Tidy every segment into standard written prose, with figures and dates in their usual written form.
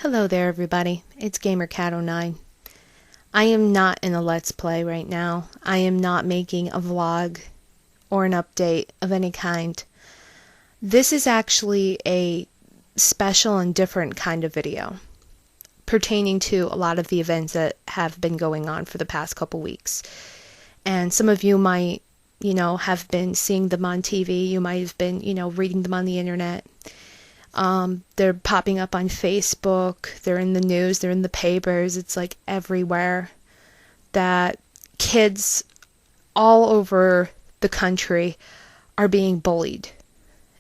Hello there, everybody. It's GamerCat09. I am not in a Let's Play right now. I am not making a vlog or an update of any kind. This is actually a special and different kind of video pertaining to a lot of the events that have been going on for the past couple weeks. And some of you might, have been seeing them on TV. You might have been, reading them on the internet. They're popping up on Facebook, they're in the news, they're in the papers, it's like everywhere that kids all over the country are being bullied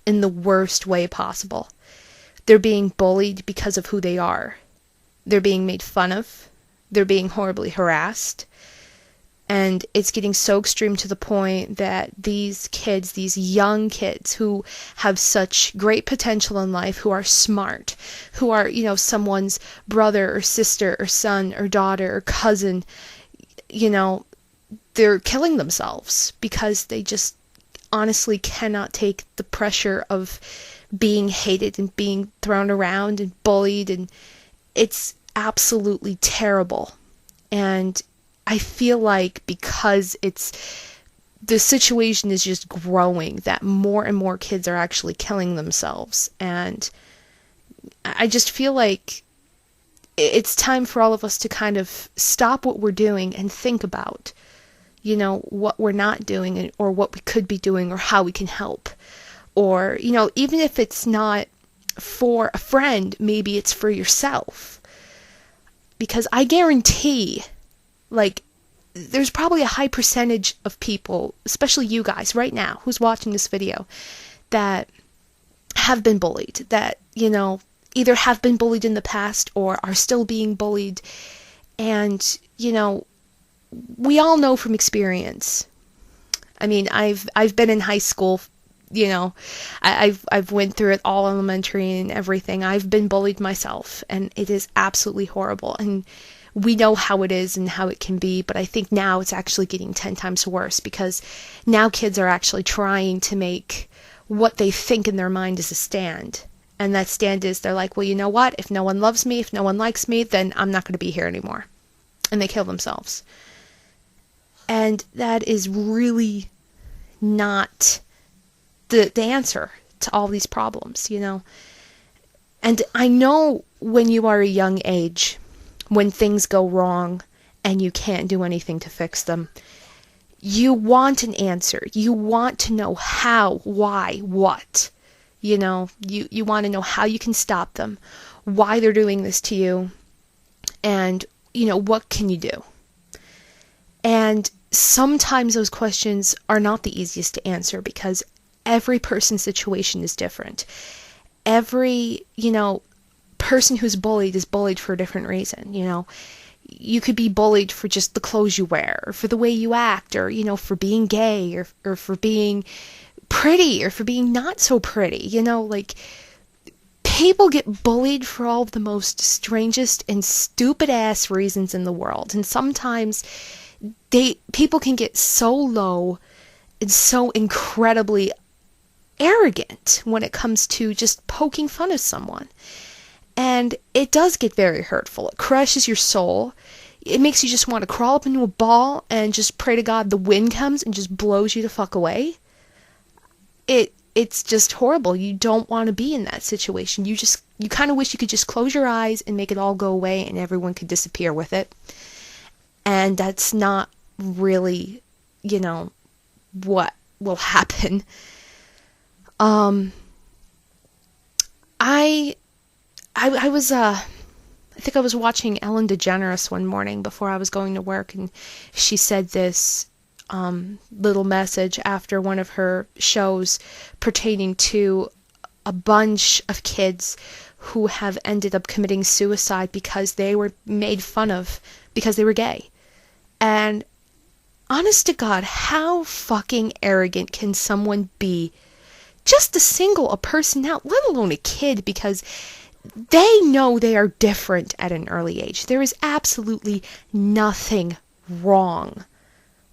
in the worst way possible. They're being bullied because of who they are. They're being made fun of. They're being horribly harassed. And it's getting so extreme to the point that these kids, these young kids who have such great potential in life, who are smart, who are, someone's brother or sister or son or daughter or cousin, they're killing themselves because they just honestly cannot take the pressure of being hated and being thrown around and bullied, and it's absolutely terrible. And I feel like because the situation is just growing, that more and more kids are actually killing themselves. And I just feel like it's time for all of us to kind of stop what we're doing and think about, what we're not doing or what we could be doing or how we can help. Or, even if it's not for a friend, maybe it's for yourself. Because I guarantee, there's probably a high percentage of people, especially you guys right now, who's watching this video, that have been bullied, that, either have been bullied in the past or are still being bullied. And, we all know from experience. I mean, I've been in high school, I've went through it all, elementary and everything. I've been bullied myself, and it is absolutely horrible. And we know how it is and how it can be, but I think now it's actually getting 10 times worse because now kids are actually trying to make what they think in their mind is a stand. And that stand is they're like, well, you know what? If no one loves me, if no one likes me, then I'm not going to be here anymore. And they kill themselves. And that is really not the answer to all these problems, And I know when you are a young age, when things go wrong and you can't do anything to fix them, you want an answer. You want to know how, why, what. You want to know how you can stop them, why they're doing this to you, and, what can you do? And sometimes those questions are not the easiest to answer because every person's situation is different. Every, person who's bullied is bullied for a different reason. You could be bullied for just the clothes you wear, or for the way you act, or for being gay, or for being pretty, or for being not so pretty. People get bullied for all of the most strangest and stupid ass reasons in the world. And sometimes people can get so low and so incredibly arrogant when it comes to just poking fun of someone. And it does get very hurtful. It crushes your soul. It makes you just want to crawl up into a ball and just pray to God the wind comes and just blows you the fuck away. It's just horrible. You don't want to be in that situation. You kind of wish you could just close your eyes and make it all go away and everyone could disappear with it. And that's not really, what will happen. I think I was watching Ellen DeGeneres one morning before I was going to work, and she said this little message after one of her shows pertaining to a bunch of kids who have ended up committing suicide because they were made fun of because they were gay. And honest to God, how fucking arrogant can someone be just to single a person out, let alone a kid, because they know they are different at an early age. There is absolutely nothing wrong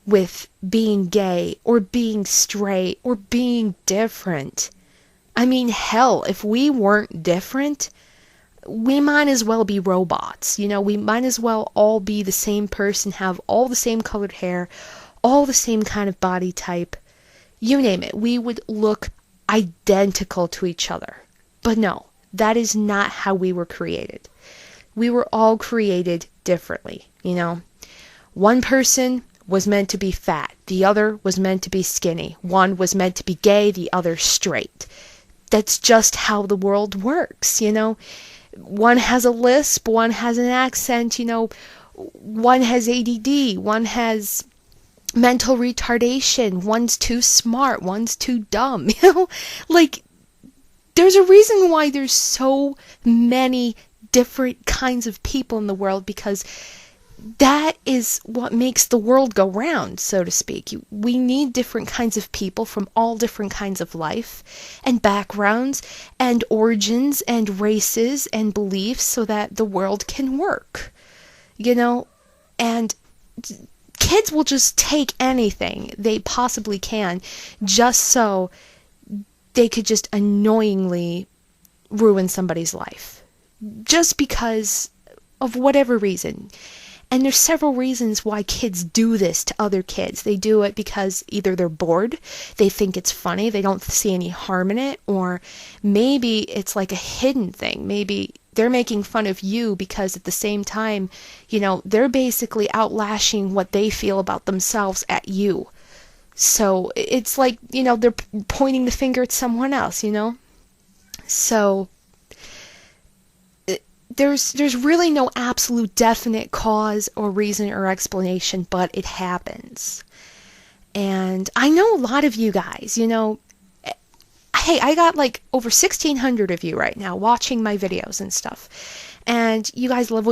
with being gay or being straight or being different. I mean, hell, if we weren't different, we might as well be robots. We might as well all be the same person, have all the same colored hair, all the same kind of body type. You name it. We would look identical to each other. But no, that is not how we were created. We were all created differently, One person was meant to be fat. The other was meant to be skinny. One was meant to be gay, the other straight. That's just how the world works, One has a lisp, one has an accent, one has ADD, one has mental retardation, one's too smart, one's too dumb, Like, there's a reason why there's so many different kinds of people in the world, because that is what makes the world go round, so to speak. We need different kinds of people from all different kinds of life and backgrounds and origins and races and beliefs so that the world can work, and kids will just take anything they possibly can just so they could just annoyingly ruin somebody's life, just because of whatever reason. And there's several reasons why kids do this to other kids. They do it because either they're bored, they think it's funny, they don't see any harm in it, or maybe it's like a hidden thing. Maybe they're making fun of you because at the same time, they're basically outlashing what they feel about themselves at you. So it's like, they're pointing the finger at someone else, So there's really no absolute definite cause or reason or explanation, but it happens. And I know a lot of you guys, hey, I got like over 1,600 of you right now watching my videos and stuff. And you guys love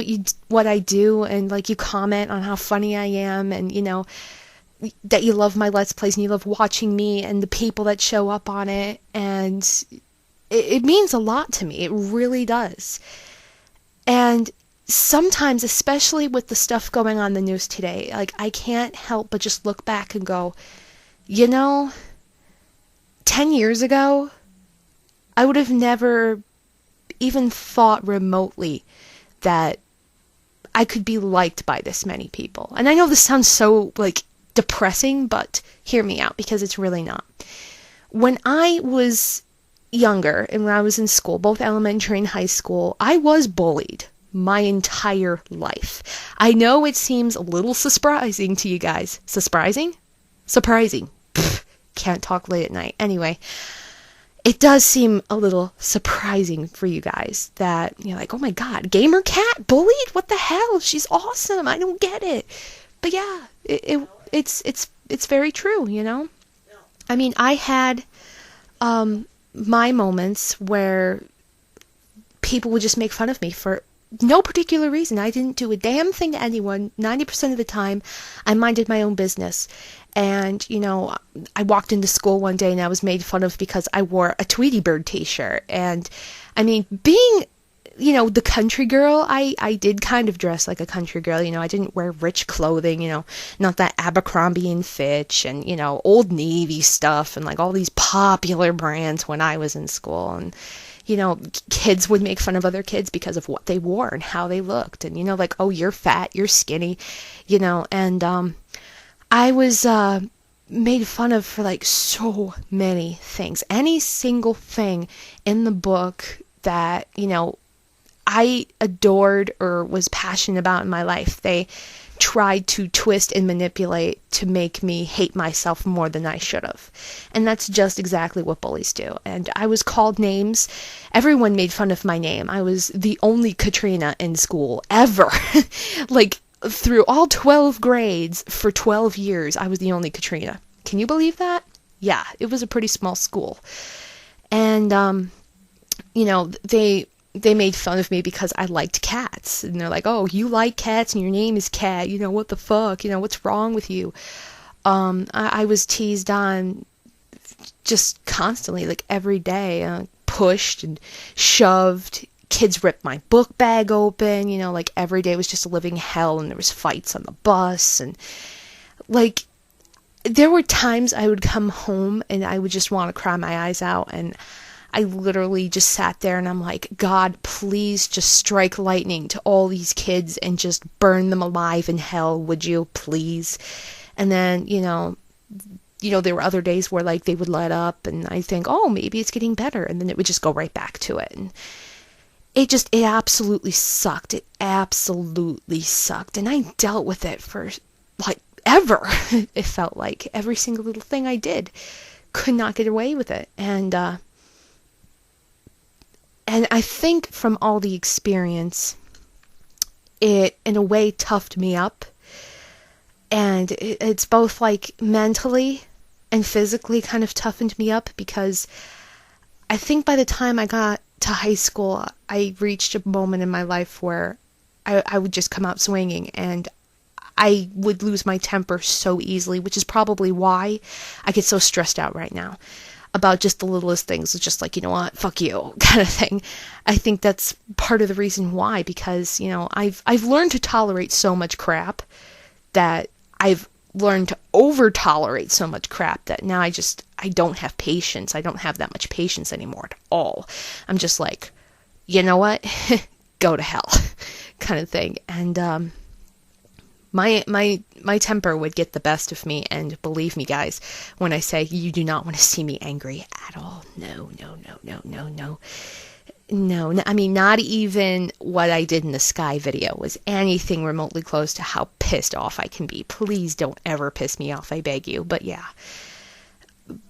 what I do, and like you comment on how funny I am, and that you love my Let's Plays and you love watching me and the people that show up on it. And it means a lot to me. It really does. And sometimes, especially with the stuff going on in the news today, like I can't help but just look back and go, 10 years ago, I would have never even thought remotely that I could be liked by this many people. And I know this sounds so depressing, but hear me out, because it's really not. When I was younger and when I was in school, both elementary and high school, I was bullied my entire life. I know it seems a little surprising to you guys. Surprising? Pfft, can't talk late at night. Anyway, it does seem a little surprising for you guys that you're like, oh my god, Gamer Cat bullied? What the hell? She's awesome. I don't get it. But yeah, it's very true, I mean, I had my moments where people would just make fun of me for no particular reason. I didn't do a damn thing to anyone. 90% of the time, I minded my own business. And, I walked into school one day and I was made fun of because I wore a Tweety Bird t-shirt. And, I mean, being, the country girl, I did kind of dress like a country girl. I didn't wear rich clothing, not that Abercrombie and Fitch and, Old Navy stuff and all these popular brands when I was in school. And, kids would make fun of other kids because of what they wore and how they looked. And, oh, you're fat, you're skinny, and I was made fun of for so many things. Any single thing in the book that, I adored or was passionate about in my life, they tried to twist and manipulate to make me hate myself more than I should have. And that's just exactly what bullies do. And I was called names. Everyone made fun of my name. I was the only Katrina in school ever. Through all 12 grades for 12 years, I was the only Katrina. Can you believe that? Yeah, it was a pretty small school. And, they made fun of me because I liked cats. And they're like, oh, you like cats and your name is Cat. What the fuck? What's wrong with you? I was teased on just constantly, every day, pushed and shoved. Kids ripped my book bag open. Every day was just a living hell, and there was fights on the bus. And, there were times I would come home and I would just want to cry my eyes out, and I literally just sat there and I'm like, God, please just strike lightning to all these kids and just burn them alive in hell, would you, please? And then, there were other days where like they would let up and I think, oh, maybe it's getting better. And then it would just go right back to it. And it absolutely sucked. It absolutely sucked. And I dealt with it for like ever. It felt like every single little thing I did, could not get away with it. And I think from all the experience, it in a way toughed me up. And it's both like mentally and physically kind of toughened me up, because I think by the time I got to high school, I reached a moment in my life where I would just come out swinging, and I would lose my temper so easily, which is probably why I get so stressed out right now about just the littlest things. It's just like, you know what, fuck you kind of thing. I think that's part of the reason why, because, I've learned to tolerate so much crap that I've learned to over tolerate so much crap that now I don't have patience. I don't have that much patience anymore at all. I'm just like, you know what? Go to hell kind of thing. And my temper would get the best of me, and believe me, guys, when I say you do not want to see me angry at all. No. No, I mean, not even what I did in the Sky video was anything remotely close to how pissed off I can be. Please don't ever piss me off, I beg you. But yeah,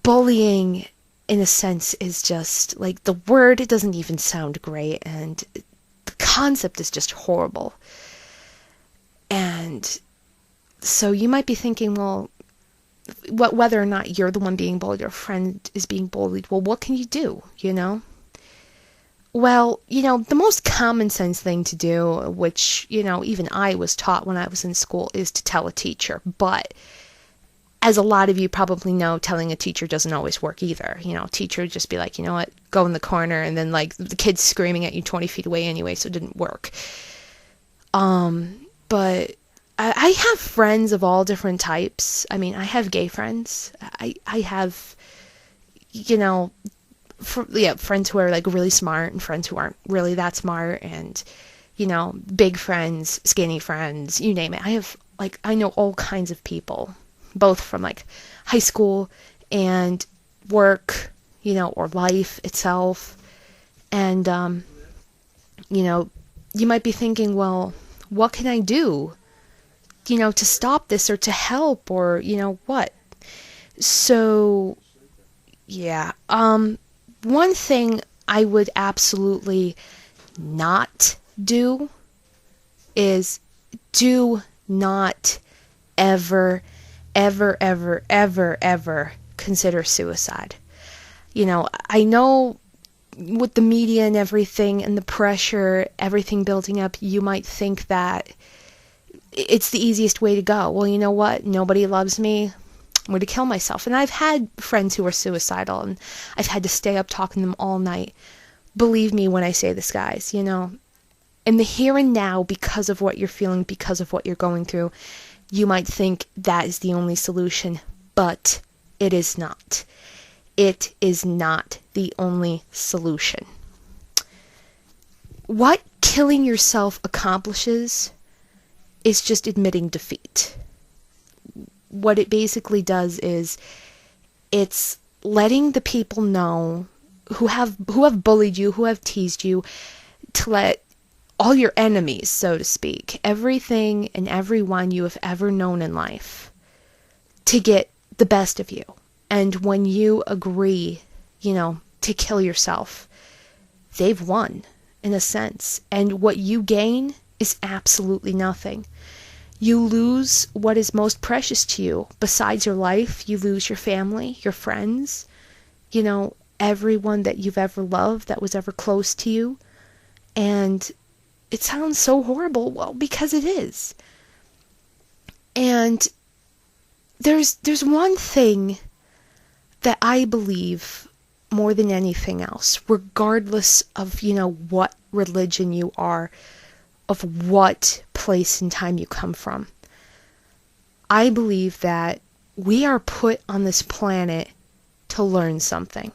bullying, in a sense, is just, like, the word, it doesn't even sound great, and the concept is just horrible. And so you might be thinking, well, whether or not you're the one being bullied or a friend is being bullied, well, what can you do, Well, the most common sense thing to do, which, even I was taught when I was in school, is to tell a teacher. But as a lot of you probably know, telling a teacher doesn't always work either. Teacher would just be like, you know what, go in the corner, and then like the kid's screaming at you 20 feet away anyway, so it didn't work. But I have friends of all different types. I mean, I have gay friends. I have, friends who are like really smart and friends who aren't really that smart, and big friends, skinny friends, you name it. I know all kinds of people, both from like high school and work, or life itself. And you might be thinking, well, what can I do to stop this or to help, or what? So yeah, one thing I would absolutely not do is do not ever consider suicide. I know with the media and everything and the pressure, everything building up, you might think that it's the easiest way to go. Well, you know what? Nobody loves me. I'm going to kill myself. And I've had friends who are suicidal, and I've had to stay up talking to them all night. Believe me when I say this, guys, in the here and now, because of what you're feeling, because of what you're going through, you might think that is the only solution, but it is not. It is not the only solution. What killing yourself accomplishes is just admitting defeat. What it basically does is it's letting the people know who have bullied you, who have teased you, to let all your enemies, so to speak, everything and everyone you have ever known in life, to get the best of you. And when you agree, to kill yourself, they've won, in a sense. And what you gain is absolutely nothing. You lose what is most precious to you. Besides your life, you lose your family, your friends, everyone that you've ever loved, that was ever close to you. And it sounds so horrible, well, because it is. And there's one thing that I believe more than anything else, regardless of, what religion you are, of what place and time you come from. I believe that we are put on this planet to learn something.